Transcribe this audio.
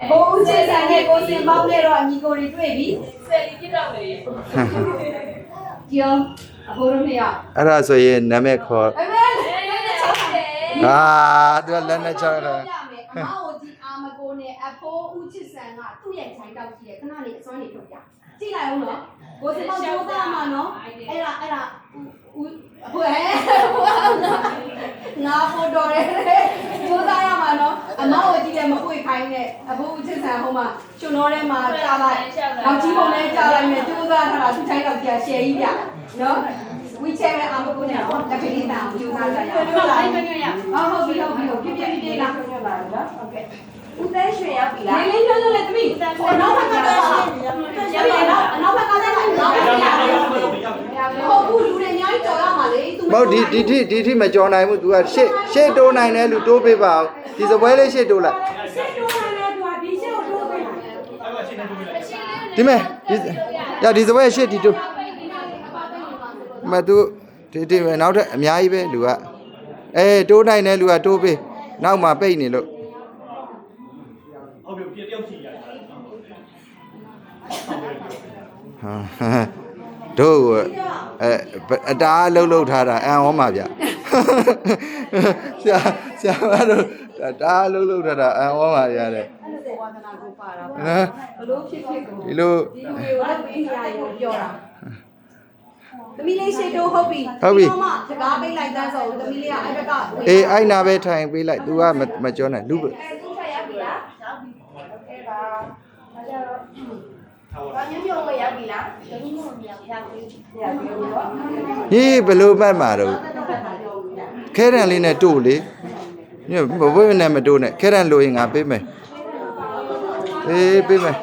ဘိုးဦးချင်းဆိုင်နဲ့ကိုစင်ပေါင်းနဲ့တော့ညီကိုတွေတွေ့ပြီဆယ်လီပြတော့လေကျောင်းအဖိုးတို့နှစ်ယောက်အဲ့ဒါဆိုရင်နာမည်ခေါ် အမေဟာသူကလက်နဲ့ချောက်တယ်အမကိုဒီအာမကိုနဲ့အဖိုးဦးချစ်ဆန်ကသူ့ရဲ့ခြိုင်တောက်ရှိတယ်ခဏလေးအစွမ်းနေထုတ်ပြကြည့်လိုက်အောင်နော်ကိုစင်ပေါင်းကြိုးစားမှာနော်အဲ့ဒါဦးအဖိုးငါဖို့တော်တယ်ကြိုးစားရမှာနော်အမကိုကြည့်တယ်မပွေခိုင်းနဲ့အဖိုးဦးချစ်ဆန်ဟိုမှာရှင်တော်ထဲမှာကြားလိုက်နောက်ကြီးပုံနဲ့ကြားလိုက်နဲ့ကြိုးစားထားတာသူ့ခြိုင်တောက်ကြီးရှယ်ကြီးပြနော်ဝီချဲမဲ့အာမကိုနဲ့တော့တကယ်တမ်းကြိုးစားကြရအောင်ဟုတ်ပြီပြပြလာလာနော်ဟုတ်ကဲ့ဦးသေးရွှေရောက်ပြီလားလေးပြောလို့လေသမီးနောက်ဘက်ကတော့နောက်ဘက်ကလည်းဟုတ်ဘူးလူတွေအများကြီးကြော်ရမှာလေသူမဟုတ်ဒီထိမကြော်နိုင်ဘူး तू ကရှေ့တိုးနိုင်တယ်လူတိုးပေးပါအောင်ဒီစပွဲလေးရှေ့တိုးလိုက်ရှေ့တိုးနိုင်တယ်သူကဒီရှေ့ကိုတိုးပေးတယ်ဒီမဲ့ဒီစပွဲရှေ့ဒီတိုးမ तू ဒီနောက်ထပ်အများကြီးပဲလူကတိုးနိုင်တယ်လူကတိုးပေးနောက်မှပိတ်နေလို့ဟုတ်ပြီတယောက်ချီရတို့အတားလှုပ်ထားတာအံ့ဩမှာဗျဆရာမတို့တားလှုပ်ထားတာအံ့ဩမှာရတယ်ဝါသနာကိုပါတာဘလို့ဖြစ်ကိုဒီလိုဒီလူတွေကိုလည်းပေးနေရတယ်ကိုပြောတာသမီးလေးရှိတိုးဟုတ်ပြီမှစကားပေးလိုက်တန်းဆိုသမီးလေးကအဲ့ဘက်ကအဲ့နာပဲထိုင်ပေးလိုက် तू ကမကြောနိုင်လူသူ့ဖက်ရောက်ပြီလားရောက်ပြီအဲ့ဒါဒါကြတော့ဘာညညုံမရောက်ပြီလားညညုံမရောက်ပြီဟေးဘယ်လိုမှတ်မှာတော့ခဲတံလေးနဲ့တို့လေညဘဝနဲ့မတို့နဲ့ခဲတံလိုရင်ငါပေးမယ်ပေးမယ်